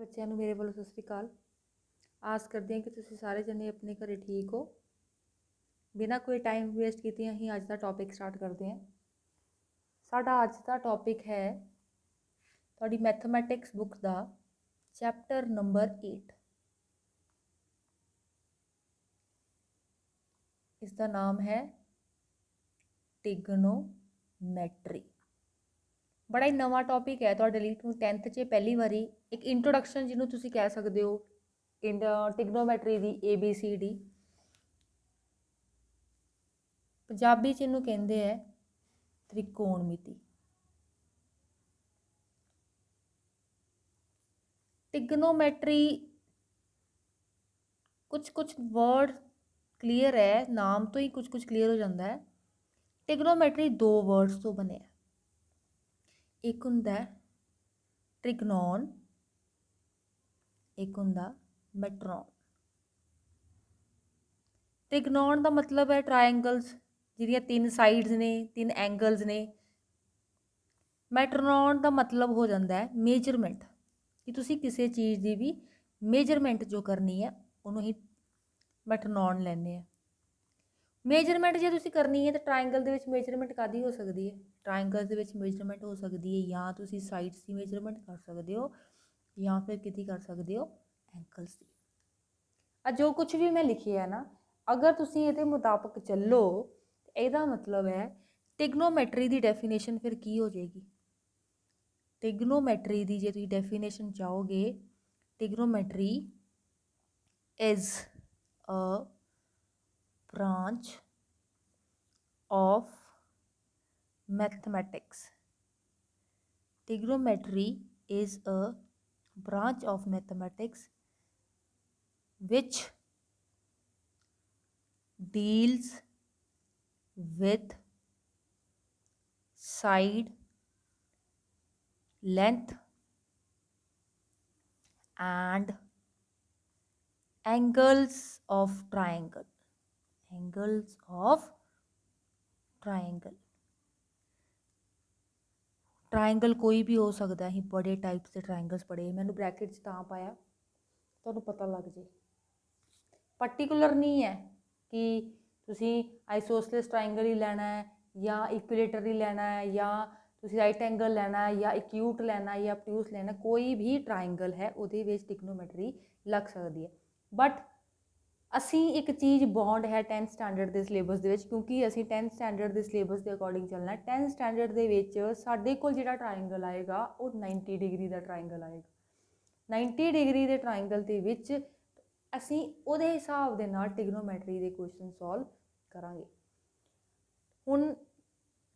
ਬੱਚਿਆਂ ਨੂੰ ਮੇਰੇ ਵੱਲੋਂ ਸਤਿ ਸ਼੍ਰੀ ਅਕਾਲ। ਆਸ ਕਰਦੇ ਹਾਂ ਕਿ ਤੁਸੀਂ ਸਾਰੇ ਜਣੇ ਆਪਣੇ ਘਰੇ ਠੀਕ ਹੋ। ਬਿਨਾਂ ਕੋਈ ਟਾਈਮ ਵੇਸਟ ਕੀਤੇ ਅਸੀਂ ਅੱਜ ਦਾ ਟੌਪਿਕ ਸਟਾਰਟ ਕਰਦੇ ਹਾਂ। ਸਾਡਾ ਅੱਜ ਦਾ ਟੌਪਿਕ ਹੈ ਤੁਹਾਡੀ ਮੈਥਮੈਟਿਕਸ ਬੁੱਕ ਦਾ ਚੈਪਟਰ ਨੰਬਰ 8। ਇਸ ਦਾ ਨਾਮ ਹੈ ਟ੍ਰਿਗਨੋਮੈਟਰੀ। बड़ा ही नवा टॉपिक है ਤੁਹਾਡੇ ਲਈ। 10th 'ਚ ਪਹਿਲੀ ਵਾਰੀ ਇੱਕ ਇੰਟਰੋਡਕਸ਼ਨ ਜਿਹਨੂੰ ਤੁਸੀਂ ਕਹਿ ਸਕਦੇ ਹੋ ਟ੍ਰਿਗਨੋਮੈਟਰੀ ਦੀ ABCD। ਪੰਜਾਬੀ 'ਚ ਇਹਨੂੰ ਕਹਿੰਦੇ ਹੈ ਤ੍ਰਿਕੋਣਮਿਤੀ। ਟ੍ਰਿਗਨੋਮੈਟਰੀ ਕੁਝ ਵਰਡ ਕਲੀਅਰ ਹੈ, ਨਾਮ ਤੋਂ ਹੀ ਕੁਝ ਕਲੀਅਰ ਹੋ ਜਾਂਦਾ ਹੈ। ਟ੍ਰਿਗਨੋਮੈਟਰੀ ਦੋ ਵਰਡਸ ਤੋਂ ਬਣਿਆ। ਇੱਕ ਹੁੰਦਾ ਟ੍ਰਿਗਨੋਨ, ਇੱਕ ਹੁੰਦਾ ਮੈਟਰੋਨ। ਟ੍ਰਿਗਨੋਨ ਦਾ ਮਤਲਬ ਹੈ ਟਰਾਇੰਗਲਸ ਜਿਹਦੀਆਂ 3 ਸਾਈਡਸ ਨੇ, 3 ਐਂਗਲਸ ਨੇ। ਮੈਟਰੋਨ ਦਾ ਮਤਲਬ ਹੋ ਜਾਂਦਾ ਹੈ ਮੇਜਰਮੈਂਟ, ਕਿ ਤੁਸੀਂ ਕਿਸੇ ਚੀਜ਼ ਦੀ ਵੀ ਮੇਜਰਮੈਂਟ ਜੋ ਕਰਨੀ ਹੈ ਉਹਨੂੰ ਹੀ ਮੈਟਰੋਨ ਲੈਂਦੇ ਆ। ਮੇਜਰਮੈਂਟ ਜੇ ਤੁਸੀਂ ਕਰਨੀ ਹੈ ਤਾਂ ਟਰਾਇੰਗਲ ਦੇ ਵਿੱਚ ਮੇਜਰਮੈਂਟ ਕਾਹਦੀ ਹੋ ਸਕਦੀ ਹੈ? ਟਰਾਇੰਗਲ ਦੇ ਵਿੱਚ ਮੇਜਰਮੈਂਟ ਹੋ ਸਕਦੀ ਹੈ ਜਾਂ ਤੁਸੀਂ ਸਾਈਡਸ ਦੀ ਮੇਜਰਮੈਂਟ ਕਰ ਸਕਦੇ ਹੋ ਜਾਂ ਫਿਰ ਕਿਹਦੀ ਕਰ ਸਕਦੇ ਹੋ? ਐਂਗਲਸ ਦੀ। ਜੋ ਕੁਝ ਵੀ ਮੈਂ ਲਿਖਿਆ ਨਾ, ਅਗਰ ਤੁਸੀਂ ਇਹਦੇ ਮੁਤਾਬਕ ਚੱਲੋ ਇਹਦਾ ਮਤਲਬ ਹੈ ਟ੍ਰਿਗਨੋਮੈਟਰੀ ਦੀ ਡੈਫੀਨੇਸ਼ਨ ਫਿਰ ਕੀ ਹੋ ਜਾਏਗੀ? ਟ੍ਰਿਗਨੋਮੈਟਰੀ ਦੀ ਜੇ ਤੁਸੀਂ ਡੈਫੀਨੇਸ਼ਨ ਚਾਹੋਗੇ, trigonometry is a branch of mathematics. Trigonometry is a branch of mathematics which deals with side, length and angles of triangle. Angles of triangle. Triangle कोई भी हो सकता है। बड़े टाइप्स के ट्रायंगल्स पढ़े, मैंने ब्रैकेट ता पाया तो पता लग जाए। पर्टिकुलर नहीं है कि तुसी आइसोसलेस ट्रायंगल ही लेना है या इक्विलेटर ही लेना है या तुसी राइट एंगल लेना है या एक्यूट लेना है या ऑब्ट्यूस लेना है। कोई भी ट्रायंगल है ਉਹਦੇ ਵਿੱਚ ट्रिग्नोमेट्री लग सकती है। बट ਅਸੀਂ ਇੱਕ ਚੀਜ਼ ਬੌਂਡ ਹੈ 10th ਸਟੈਂਡਰਡ ਦੇ ਸਿਲੇਬਸ ਦੇ ਵਿੱਚ, ਕਿਉਂਕਿ ਅਸੀਂ 10th ਸਟੈਂਡਰਡ ਦੇ ਸਿਲੇਬਸ ਦੇ ਅਕੋਰਡਿੰਗ ਚੱਲਣਾ। 10th ਸਟੈਂਡਰਡ ਦੇ ਵਿੱਚ ਸਾਡੇ ਕੋਲ ਜਿਹੜਾ ਟਰਾਇੰਗਲ ਆਏਗਾ ਉਹ 90 ਡਿਗਰੀ ਦਾ ਟਰਾਇੰਗਲ ਆਏਗਾ। 90 ਡਿਗਰੀ ਦੇ ਟਰਾਇੰਗਲ ਦੇ ਵਿੱਚ ਅਸੀਂ ਉਹਦੇ ਹਿਸਾਬ ਦੇ ਨਾਲ ਟ੍ਰਿਗਨੋਮੈਟਰੀ ਦੇ ਕੁਐਸਚਨ ਸੋਲਵ ਕਰਾਂਗੇ। ਹੁਣ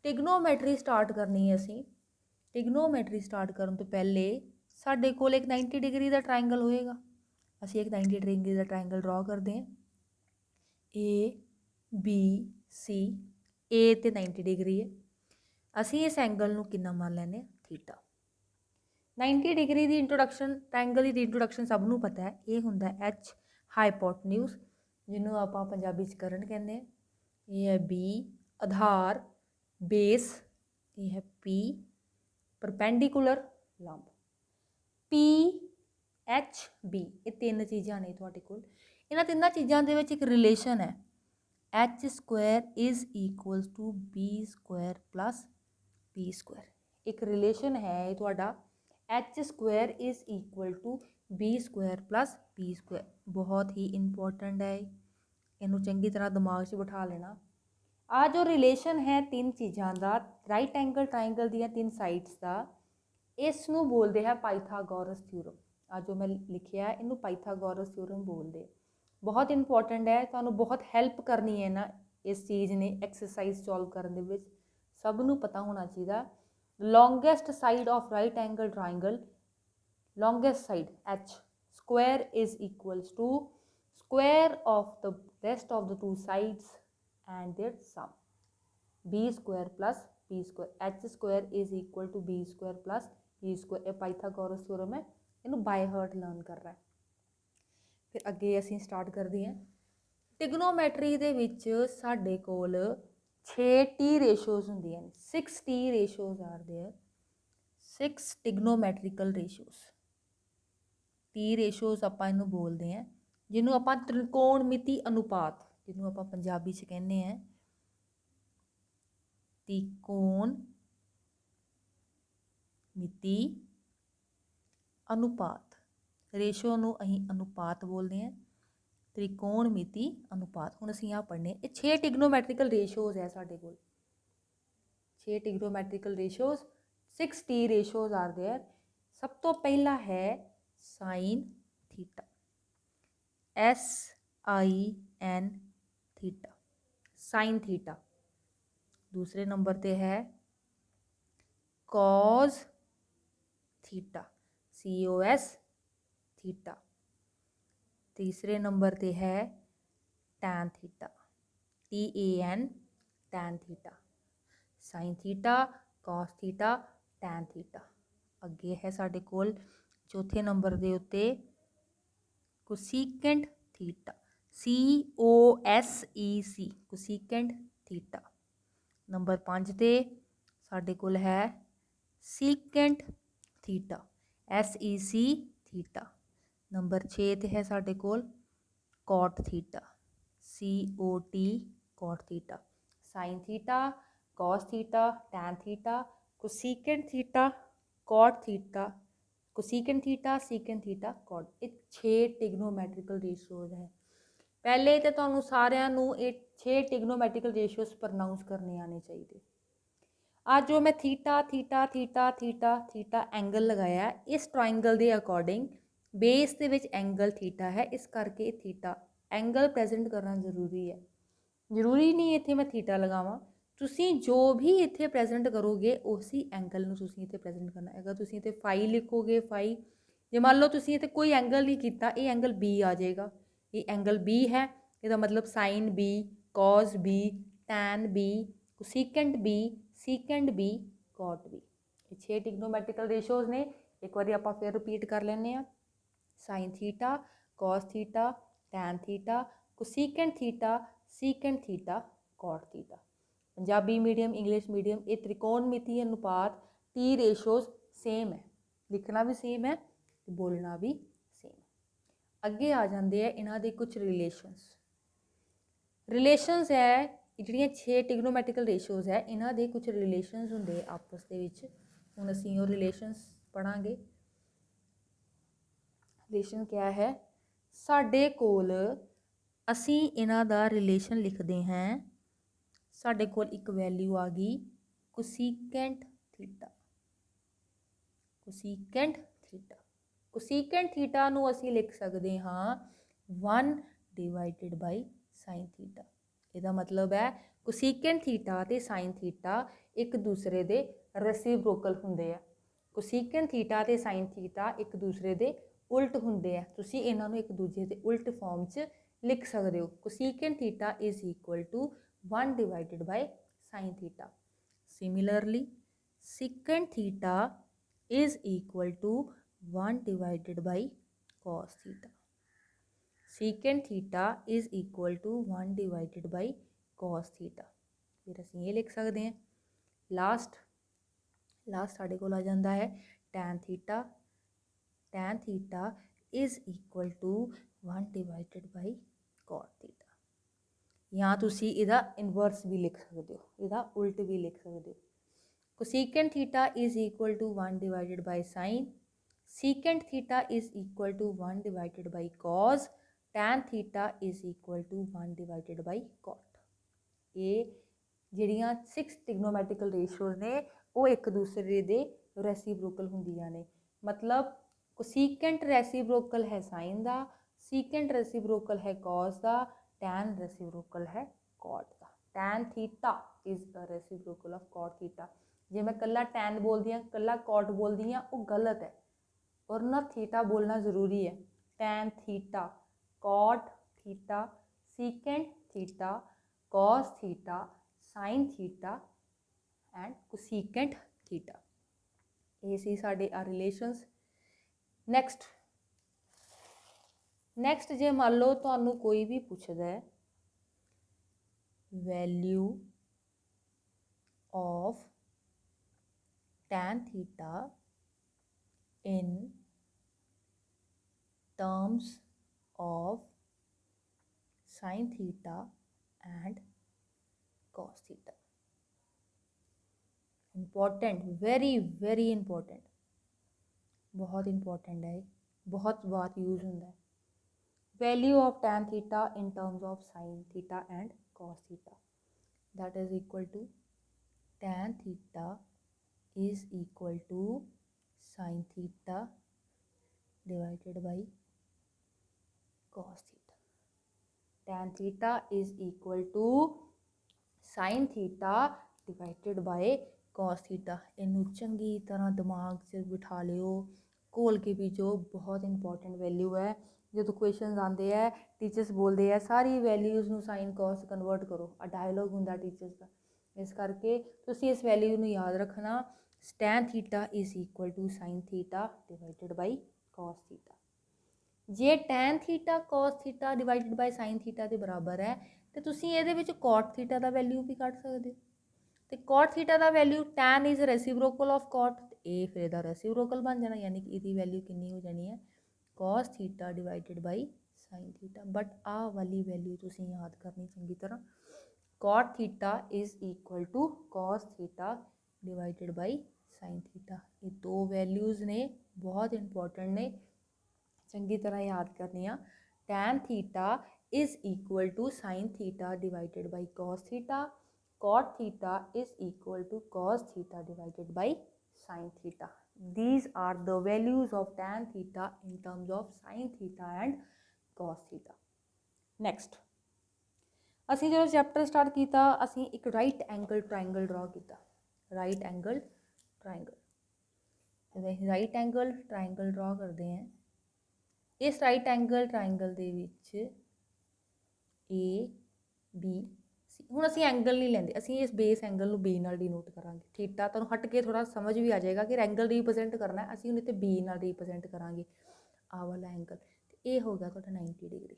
ਟ੍ਰਿਗਨੋਮੈਟਰੀ ਸਟਾਰਟ ਕਰਨੀ ਹੈ ਅਸੀਂ। ਟ੍ਰਿਗਨੋਮੈਟਰੀ ਸਟਾਰਟ ਕਰਨ ਤੋਂ ਪਹਿਲੇ ਸਾਡੇ ਕੋਲ ਇੱਕ 90 ਡਿਗਰੀ ਦਾ ਟਰਾਇੰਗਲ ਹੋਏਗਾ। ਅਸੀਂ एक 90 डिग्री का ट्रायंगल ड्रॉ करते हैं। ABC A तो 90 डिग्री है। ਅਸੀਂ ਇਸ ਐਂਗਲ ਨੂੰ ਕਿੰਨਾ ਮੰਨ ਲੈਂਦੇ ਹਾਂ? ਥੀਟਾ। 90 ਡਿਗਰੀ ਦੀ ਇੰਟਰੋਡਕਸ਼ਨ, ਟ੍ਰਾਇੰਗਲ ਦੀ ਇੰਟਰੋਡਕਸ਼ਨ ਸਭ ਨੂੰ ਪਤਾ ਹੈ। ਇਹ ਹੁੰਦਾ H ਹਾਈਪੋਟਨਿਊਜ਼, ਜਿਹਨੂੰ ਆਪਾਂ ਪੰਜਾਬੀ 'ਚ ਕਰਨ ਕਹਿੰਦੇ ਹਾਂ। ਇਹ ਹੈ B ਆਧਾਰ, ਬੇਸ। ਇਹ ਹੈ P ਪਰਪੈਂਡੀਕੂਲਰ, ਲੰਬ। PHB ਇਹ ਤਿੰਨ ਚੀਜ਼ਾਂ ਨੇ ਤੁਹਾਡੇ ਕੋਲ। ਇਹਨਾਂ ਤਿੰਨਾਂ ਚੀਜ਼ਾਂ ਦੇ ਵਿੱਚ ਇੱਕ ਰਿਲੇਸ਼ਨ ਹੈ। H square is equals to B square plus P square. ਇੱਕ ਰਿਲੇਸ਼ਨ ਹੈ ਇਹ ਤੁਹਾਡਾ। H square is equal to B square plus P square. ਬਹੁਤ ਹੀ ਇੰਪੋਰਟੈਂਟ ਹੈ, ਇਹਨੂੰ ਚੰਗੀ ਤਰ੍ਹਾਂ ਦਿਮਾਗ 'ਚ ਬਿਠਾ ਲੈਣਾ। ਆ ਜੋ ਰਿਲੇਸ਼ਨ ਹੈ ਤਿੰਨ ਚੀਜ਼ਾਂ ਦਾ, ਰਾਈਟ ਐਂਗਲ ਟਰਾਇੰਗਲ ਦੀਆਂ 3 ਸਾਈਡਸ ਦਾ, ਇਸ ਨੂੰ ਬੋਲਦੇ ਹੈ ਪਾਈਥਾਗੋਰਸ ਥਿਊਰਮ। ਆ ਜੋ ਮੈਂ ਲਿਖਿਆ ਇਹਨੂੰ ਪਾਈਥਾਗੋਰਸ ਥਿਊਰਮ ਬੋਲਦੇ। ਬਹੁਤ ਇੰਪੋਰਟੈਂਟ ਹੈ, ਤੁਹਾਨੂੰ ਬਹੁਤ ਹੈਲਪ ਕਰਨੀ ਹੈ ਨਾ ਇਸ ਚੀਜ਼ ਨੇ ਐਕਸਰਸਾਈਜ਼ ਸੋਲਵ ਕਰਨ ਦੇ ਵਿੱਚ। ਸਭ ਨੂੰ ਪਤਾ ਹੋਣਾ ਚਾਹੀਦਾ longest side of right angle triangle, longest side H square is equals to square of the rest of the 2 sides and their sum. B square plus P square. H square is equal to B square plus P square. ਇਹ Pythagoras theorem ਹੈ, ਇਹਨੂੰ bye heart learn ਕਰਨਾ। ਫਿਰ ਅੱਗੇ ਅਸੀਂ start ਕਰਦੇ ਹਾਂ। Trigonometry ਦੇ ਵਿੱਚ ਸਾਡੇ ਕੋਲ 6 T ਰੇਸ਼ੋਜ਼ ਹੁੰਦੀਆਂ ਨੇ। 6 T ਰੇਸ਼ੋਜ਼ ਆਰ देयर। 6 ਟ੍ਰਿਗਨੋਮੈਟਰੀਕਲ ਰੇਸ਼ੋਜ਼। ਟੀ ਰੇਸ਼ੋਜ਼ ਆਪਾਂ ਇਹਨੂੰ ਬੋਲਦੇ ਹਾਂ, ਜਿਹਨੂੰ ਆਪਾਂ ਤ੍ਰਿਕੋਣਮਿਤੀ ਅਨੁਪਾਤ, ਜਿਹਨੂੰ ਆਪਾਂ ਪੰਜਾਬੀ 'ਚ ਕਹਿੰਦੇ ਹਾਂ ਤ੍ਰਿਕੋਣਮਿਤੀ ਅਨੁਪਾਤ। ਰੇਸ਼ੋ ਨੂੰ ਅਸੀਂ ਅਨੁਪਾਤ ਬੋਲਦੇ ਹਾਂ, ਤ੍ਰਿਕੋਣਮਿਤੀ ਅਨੁਪਾਤ। ਹੁਣ ਅਸੀਂ ਆ ਪੜ੍ਹਨੇ, ਇਹ 6 ਟਿਗਨੋਮੈਟ੍ਰੀਕਲ ਰੇਸ਼ੋਜ਼ ਹੈ ਸਾਡੇ ਕੋਲ, 6 ਟਿਗਨੋਮੈਟ੍ਰੀਕਲ ਰੇਸ਼ੋਜ਼, 6 ਟੀ ਰੇਸ਼ੋਜ਼ ਆਰ देयर। सब तो पहला है sine theta, SIN theta, sine theta. दूसरे नंबर पे है कॉज थीटा, COS थीटा। तीसरे नंबर पे है tan theta, TAN, tan theta. Sine theta, cos theta, tan theta. ਅੱਗੇ ਹੈ ਸਾਡੇ ਕੋਲ ਚੌਥੇ ਨੰਬਰ ਦੇ ਉੱਤੇ ਕੋਸੀਕੈਂਟ ਥੀਟਾ, COSEC, ਕੋਸੀਕੈਂਟ ਥੀਟਾ। ਨੰਬਰ 5 ਤੇ ਸਾਡੇ ਕੋਲ ਹੈ secant theta, SEC theta. Number 6 ਤੇ ਹੈ ਸਾਡੇ ਕੋਲ cot theta, COT, cot theta. Sine theta, cos theta, tan theta, cosecant theta, cot theta, cosecant theta, secant theta, cot. ये 6 टिग्नोमैट्रिकल रेशियोज है। पहले तो तुहानू सारिਆਂ ਨੂੰ ਇਹ 6 टिग्नोमैट्रिकल रेशियोज प्रनाउंस करने आने चाहिए। आज जो मैं theta theta theta theta theta angle लगाया, इस ट्राइंगल के अकॉर्डिंग बेस के विच एंगल थीटा है, इस करके थीटा एंगल प्रेजेंट करना जरूरी है। जरूरी नहीं इत्थे मैं थीटा लगावां, ਤੁਸੀਂ ਜੋ ਵੀ ਇੱਥੇ ਪ੍ਰੈਜ਼ੈਂਟ ਕਰੋਗੇ ਉਸੇ ਐਂਗਲ ਨੂੰ ਤੁਸੀਂ ਇੱਥੇ ਪ੍ਰੈਜ਼ੈਂਟ ਕਰਨਾ ਹੈਗਾ। ਤੁਸੀਂ ਇੱਥੇ ਫਾਈ ਲਿਖੋਗੇ, ਫਾਈ, ਜੇ ਮੰਨ ਲਓ ਤੁਸੀਂ ਇੱਥੇ ਕੋਈ ਐਂਗਲ ਨਹੀਂ ਕੀਤਾ, ਇਹ ਐਂਗਲ ਬੀ ਆ ਜਾਏਗਾ। ਇਹ ਐਂਗਲ ਬੀ ਹੈ, ਇਹਦਾ ਮਤਲਬ sine B, cos B, tan B, cosecant B, secant B, cot B. ਇਹ 6 ਟਿਗਨੋਮੈਟ੍ਰਿਕਲ ਰੇਸ਼ੋਜ਼ ਨੇ। ਇੱਕ ਵਾਰੀ ਆਪਾਂ ਫਿਰ ਰਿਪੀਟ ਕਰ ਲੈਂਦੇ ਹਾਂ। Sine theta, cos theta, tan theta, cosecant theta, secant theta, cot theta. Punjabi medium, English medium, ये त्रिकोणमिति अनुपात टी रेशोज सेम है, लिखना भी सेम है, बोलना भी सेम। अगे आ जाते हैं इन्हों के कुछ रिलेशनस। रिलेशनस है जिहड़ियां 6 टिग्नोमैट्रिकल रेशोज है, इन्हों के कुछ रिलेशनस होंगे आपस के विच। हुण असीं वो रिलेशनस पढ़ांगे। रिलेशन क्या है, साडे कोल असीं इन्हां दा रिलेशन लिखते हैं। साडे कोल एक वैल्यू आ गई cosecant theta, cosecant theta. Cosecant theta नूं असीं लिख सकते हाँ 1 डिवाइडेड बाई साइन थीटा। इहदा मतलब है कोसीकेंट थीटा ते साइन थीटा एक दूसरे दे रेसिप्रोकल हुंदे आ। कोसीकेंट थीटा ते साइन थीटा एक दूसरे दे उल्ट हुंदे आ। तुसीं इन्हां नूं एक दूजे दे उल्ट फॉर्म च लिख सकते हो। Cosecant theta is equal to 1 divided by sin theta. Similarly, secant theta is equal to 1 divided by cos theta. Secant theta is equal to 1 divided by cos theta. फिर असीं ये लिख सकते हैं। लास्ट साढ़े कोल आ जाता है tan theta. Tan theta is equal to 1 divided by cot theta. या तुसी इहदा इनवर्स भी लिख सकते हो, इहदा उल्ट भी लिख सकते हो। Cosecant theta is equal to 1 divided by sine, secant theta is equal to 1 divided by cos, tan theta is equal to 1 divided by cot. ये जिहड़ियां 6 टिग्नोमैट्रिकल रेशियोज ने वो एक दूसरे दे रेसिप्रोकल हुंदियां ने। मतलब कोसीकेंट रेसिप्रोकल है साइन दा, सीकेंट रेसिप्रोकल है कॉस दा, टैन रेसिप्रोकल है कॉट का। Tan theta is the reciprocal of cot theta. जे मैं कला टैन बोलती हाँ, कला कॉट बोलती हाँ, वो गलत है, और ना थीटा बोलना जरूरी है। Tan theta, cot theta, secant theta, cos theta, sine theta and cosecant theta. ये सी साडे आ रिलेशनस। नैक्सट जे मान लो तुहानू कोई भी पूछदा है value of tan theta in terms of sin theta and cos theta. Important, very very important, बहुत important है, बहुत बार यूज होता है. Value of tan theta in terms of sin theta and cos theta, that is equal to tan theta is equal to sin theta divided by cos theta. Tan theta is equal to sin theta divided by cos theta. इनू चंगी तरह दिमाग से बिठा लियो, घोल के बीजो, बहुत इंपॉर्टेंट वैल्यू है. जो क्वेश्चन आते हैं टीचर्स बोलते हैं सारी वैल्यूज़ ਨੂੰ साइन cos कन्वर्ट करो, आ डायलॉग ਹੁੰਦਾ टीचर्स ਦਾ. इस करके ਤੁਸੀਂ इस वैल्यू ਨੂੰ याद रखना, tan theta is equal to sin theta divided by cos theta. जे tan theta cos theta divided by sin theta ਦੇ ਬਰਾਬਰ ਹੈ ਤੇ ਤੁਸੀਂ ਇਹਦੇ ਵਿੱਚ cot थीटा ਦਾ ਵੈਲਿਊ ਵੀ ਕੱਢ ਸਕਦੇ ਹੋ. ਤੇ cot थीटा ਦਾ value tan is reciprocal of cot, ਇਹ ਫਿਰ ਇਹਦਾ ਰੈਸਿਪਰੋਕਲ ਬਣ ਜਾਣਾ, ਯਾਨੀ ਕਿ ਇਹਦੀ ਵੈਲਿਊ ਕਿੰਨੀ ਹੋ ਜਾਣੀ ਹੈ cos theta divided by sin theta. But ah वाली वैल्यू ਤੁਸੀਂ याद करनी चंगी तरह, cot theta is equal to cos theta divided by sin theta. ये दो वैल्यूज़ ने बहुत इंपॉर्टेंट ने, चंगी तरह याद करनी है. tan theta is equal to sin theta divided by cos theta, cot theta is equal to cos theta divided by sin theta. These are the values of tan theta in terms of sin theta and cos theta. Next, ਅਸੀਂ ਜਦੋਂ chapter start ਕੀਤਾ ਅਸੀਂ ਇੱਕ right angle triangle ਡਰਾ ਕੀਤਾ. Right angle triangle, ਜਦੋਂ ਅਸੀਂ right angle triangle ਡਰਾ ਕਰਦੇ ਹਾਂ, ਇਸ ਰਾਈਟ ਐਂਗਲ ਟ੍ਰਾਇੰਗਲ ਦੇ ਵਿੱਚ A B C, ਹੁਣ ਅਸੀਂ ਐਂਗਲ ਨਹੀਂ ਲੈਂਦੇ, ਅਸੀਂ ਇਸ ਬੇਸ ਐਂਗਲ ਨੂੰ B ਨਾਲ ਡਿਨੋਟ ਕਰਾਂਗੇ. ਥੀਟਾ ਤੁਹਾਨੂੰ ਹਟ ਕੇ ਥੋੜਾ ਸਮਝ ਵੀ ਆ ਜਾਏਗਾ ਕਿ ਐਂਗਲ ਰਿਪਰੈਜ਼ੈਂਟ ਕਰਨਾ, ਅਸੀਂ ਹੁਣ ਇੱਥੇ B ਨਾਲ ਰਿਪਰੈਜ਼ੈਂਟ ਕਰਾਂਗੇ ਆਹ ਵਾਲਾ ਐਂਗਲ. ਤੇ ਇਹ ਹੋ ਗਿਆ ਤੁਹਾਡਾ 90 ਡਿਗਰੀ.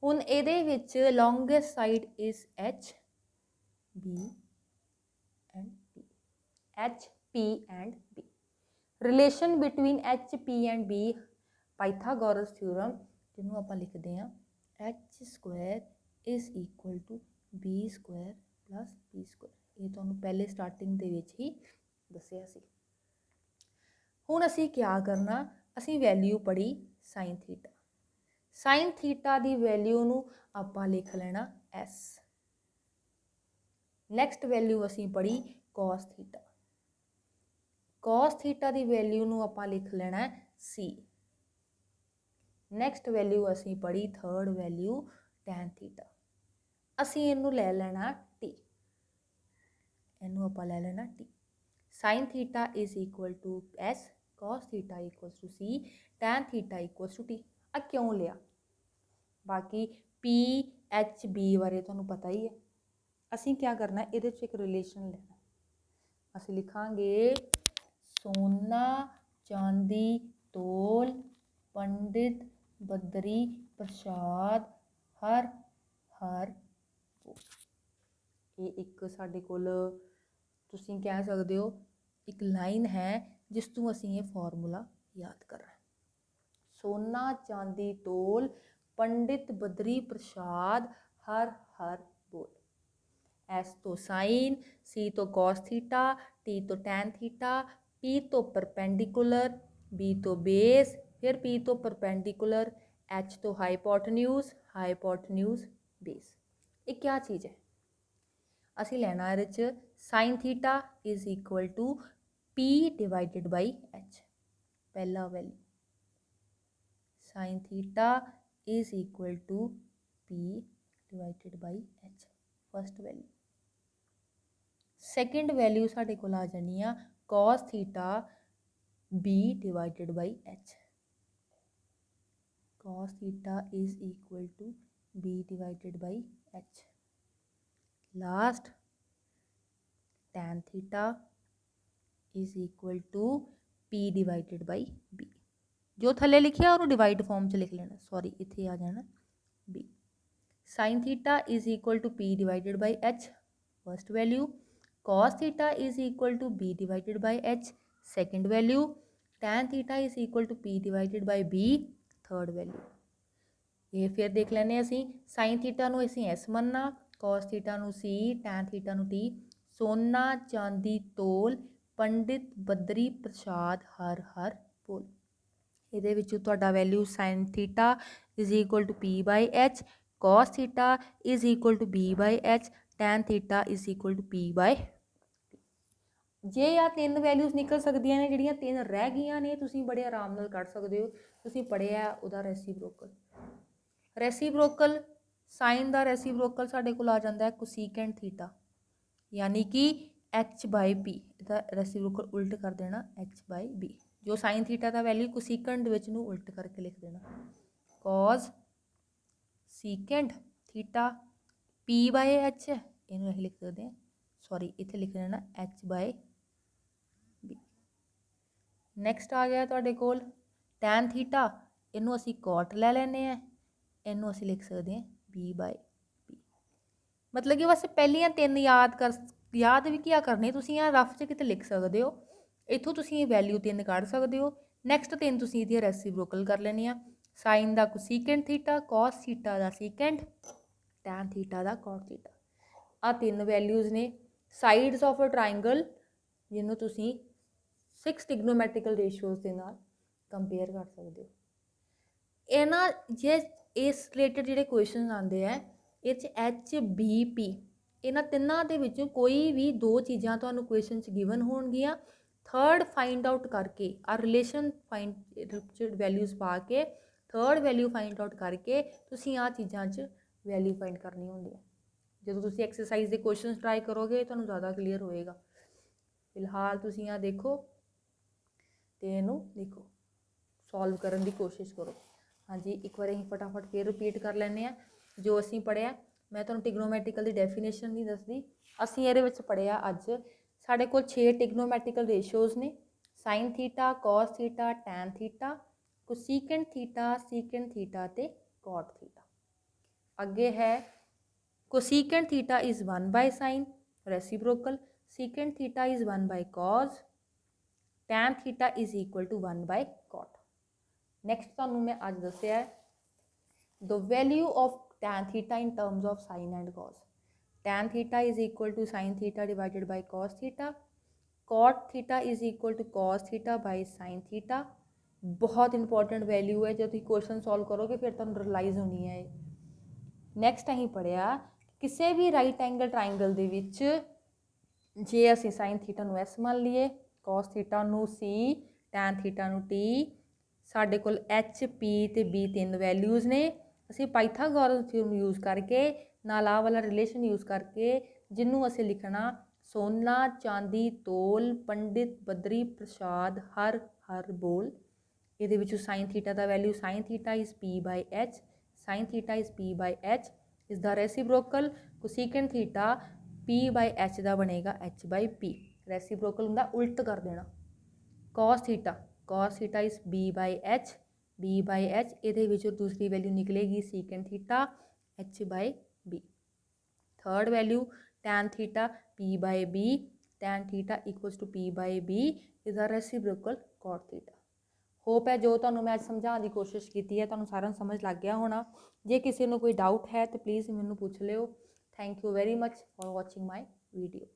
ਹੁਣ ਇਹਦੇ ਵਿੱਚ longest side is H B and B, H P and B. Relation between H P and B, Pythagoras theorem, ਜਿਹਨੂੰ ਆਪਾਂ ਲਿਖਦੇ ਹਾਂ H square is equal to B square plus B square. ਇਹ ਤੁਹਾਨੂੰ ਪਹਿਲੇ ਸਟਾਰਟਿੰਗ ਦੇ ਵਿੱਚ ਹੀ ਦੱਸਿਆ ਸੀ. ਹੁਣ ਅਸੀਂ ਕਿਆ ਕਰਨਾ, ਅਸੀਂ ਵੈਲਿਊ ਪੜ੍ਹੀ ਸਾਈਨ ਥੀਟਾ. ਸਾਈਨ ਥੀਟਾ ਦੀ ਵੈਲਿਊ ਨੂੰ ਆਪਾਂ ਲਿਖ ਲੈਣਾ S. ਨੈਕਸਟ ਵੈਲਿਊ ਅਸੀਂ ਪੜ੍ਹੀ cos ਥੀਟਾ. cos ਥੀਟਾ ਦੀ ਵੈਲਿਊ ਨੂੰ ਆਪਾਂ ਲਿਖ ਲੈਣਾ C. ਨੈਕਸਟ ਵੈਲਿਊ ਅਸੀਂ ਪੜ੍ਹੀ ਥਰਡ ਵੈਲਿਊ tan ਥੀਟਾ. ਅਸੀਂ ਇਹਨੂੰ ਲੈ ਲੈਣਾ T, ਇਹਨੂੰ ਆਪਾਂ ਲੈ ਲੈਣਾ T. Sine theta is equal to S, cos theta equals to C, tan theta equals to T. ਆ ਕਿਉਂ ਲਿਆ, ਬਾਕੀ P H B ਬਾਰੇ ਤੁਹਾਨੂੰ ਪਤਾ ਹੀ ਹੈ. ਅਸੀਂ ਕਿਆ ਕਰਨਾ, ਇਹਦੇ 'ਚ ਇੱਕ ਰਿਲੇਸ਼ਨ ਲੈਣਾ. ਅਸੀਂ ਲਿਖਾਂਗੇ ਸੋਨਾ ਚਾਂਦੀ ਤੋਲ ਪੰਡਿਤ ਬਦਰੀ ਪ੍ਰਸ਼ਾਦ ਹਰ ਹਰ. ਇਹ ਇੱਕ ਸਾਡੇ ਕੋਲ ਤੁਸੀਂ ਕਹਿ ਸਕਦੇ ਹੋ ਇੱਕ ਲਾਈਨ ਹੈ ਜਿਸ ਤੋਂ ਅਸੀਂ ਇਹ ਫਾਰਮੂਲਾ ਯਾਦ ਕਰਨਾ. ਸੋਨਾ ਚਾਂਦੀ ਤੋਲ पंडित बदरी प्रसाद हर हर बोल. S तो साइन, C तो cos थीटा, T तो tan थीटा, P तो परपेंडिकुलर, B तो बेस, फिर P तो परपेंडिकुलर, H तो हाइपोटन्यूज, हाइपोटन्यूज बेस. ये क्या चीज़ है, असी लेना ये sine theta is equal to P divided by H. पहला value sine theta is equal to P divided by H, first value. Second value साढ़े को आ जानी आ cos theta B divided by H. cos theta is equal to B divided by H. Last tan theta is equal to P divided by B. जो थले लिखिया और divide form च लिख लेना, सॉरी इत्थे आ जाना B. Sine theta is equal to P divided by H, first value. cos theta is equal to B divided by H, second value. tan theta is equal to P divided by B, third value. ये फिर देख लैने असी sine theta नूं असीं S मनना, cos theta नूं सी, tan theta नूं टी। सोना चांदी तोल, पंडित बद्री प्रसाद हर हर बोल। ਇਹਦੇ ਵਿੱਚੋਂ ਤੁਹਾਡਾ value sine theta is equal to P by H, cos theta is equal to B by H, tan theta is equal to P by. ਜੇ ਆ ਤਿੰਨ ਵੈਲਿਊਜ਼ ਨਿਕਲ ਸਕਦੀਆਂ ਨੇ, ਜਿਹੜੀਆਂ ਤਿੰਨ ਰਹਿ ਗਈਆਂ ਨੇ ਤੁਸੀਂ ਬੜੇ ਆਰਾਮ ਨਾਲ ਕੱਢ ਸਕਦੇ ਹੋ। ਤੁਸੀਂ ਪੜ੍ਹਿਆ ਉਹਦਾ ਰੈਸੀਪ੍ਰੋਕਲ। ਰੈਸੀਪ੍ਰੋਕਲ ਸਾਈਨ ਦਾ ਰੈਸੀਪ੍ਰੋਕਲ ਸਾਡੇ ਕੋਲ ਆ ਜਾਂਦਾ ਹੈ ਕੋਸੀਕੈਂਟ ਥੀਟਾ, यानी कि एच बाई पी। ਇਹਦਾ ਰੈਸੀਪ੍ਰੋਕਲ ਉਲਟ ਕਰ ਦੇਣਾ एच बाई बी। जो साइन थीटा का वैल्यू कोसीकेंट विच नूं उल्ट करके लिख देना, cause secant theta P by H है, इनू असीं लिख सकते हैं, सॉरी इत्थे लिख देना एच बाय बी। नैक्सट आ गया तुहाडे कोल टैन थीटा, इनू असीं कॉट लै लैने हैं, इनू असीं लिख सकते हैं बी बाय बी। मतलब कि बस पहलियां तीन याद भी क्या करनी, तुसीं आ रफ च किते लिख सकते हो। इत्थों तुसीं वैल्यू तीन कढ़ सकते हो। नैक्सट तीन तुसीं इहदी रैसीप्रोकल कर लैनी आ। साइन दा कोसीकेंट थीटा, कॉस थीटा दा सीकेंट, टैन थीटा दा कॉट थीटा। आ तीन वैल्यूज़ ने साइड्स ऑफ अ ट्राइंगल, जिन्हों तुसीं 6 ट्रिग्नोमैट्रिकल रेशियोज़ दे नाल कंपेयर कर सकते हो। इह ना जे इस रिलेटेड जिहड़े क्वेश्चन आते हैं इह च एच बी पी, इन्हां तिन्नां दे विचों कोई भी दो चीज़ां तुहानूं क्वेश्चन च गिवन होणगियां। थर्ड फाइंड आउट करके आ रिलेशन फाइंड वैल्यूज़ पा के थर्ड वैल्यू फाइंड आउट करके तुसीं आ चीज़ां च वैल्यू फाइंड करनी होंदी है। जो तुसीं एक्सरसाइज के क्वेश्चन ट्राई करोगे तुहानूं ज़्यादा क्लीयर होएगा। फिलहाल तुसीं आ देखो ते इहनूं लिखो, सॉल्व करन दी कोशिश करो। हाँ जी, एक बार असीं फटाफट फिर रिपीट कर लैंदे हैं जो असीं पढ़िया। मैं तुहानूं ट्रिग्नोमैट्रिकल दी डेफिनेशन नहीं दसदी, असीं इहदे विच पढ़िया अज साढ़े को 6 ट्रिग्नोमैट्रिकल रेशियोज़ ने, sine theta, cos theta, tan theta, cosecant theta, secant theta ते कॉट थीटा। अगे है cosecant theta is 1 by sine reciprocal, secant theta is 1 by cos, tan theta is equal to 1 by cot. Next तुहानूं मैं अज दस्सिया the value of tan theta in terms of sine and cos. Tan theta is equal to sine theta divided by cos theta, cot theta is equal to cos theta by sine theta. बहुत important value है, जो तुम question solve करोगे फिर तुहानूं realise होनी है। Next असीं पढ़िया किसी भी राइट एंगल ट्राइंगल दे विच जे असीं साइन थीटा नूं एस मान लीए, कॉस थीटा नूं सी, टैन थीटा नूं टी, साडे कोल एच पी ते बी तीन वैल्यूज़ ने। असीं पाइथागोरस थ्योरम यूज़ करके नाल आ वाला रिलेशन यूज़ करके जिन्हों असीं लिखना सोना चांदी तोल, पंडित बद्री प्रसाद हर हर बोल। ये विचों साइन थीटा का value sine theta is P by H, sine theta is P by H is the reciprocal. Cosecant theta P by H का बनेगा एच बाय पी। रेसीप्रोकल हुंदा उल्ट कर देना। Cos theta is B by H, B by H ये दूसरी value निकलेगी secant theta H by B. Third value tan theta P by B, tan theta equals to P by B is the reciprocal cot theta. Hope है जो तुहानूं मैं समझाने की कोशिश की है तुहानूं सारा समझ लग गया होना। जे किसी को कोई डाउट है तो प्लीज़ मैनूं पूछ लिओ। Thank you very much for watching my video.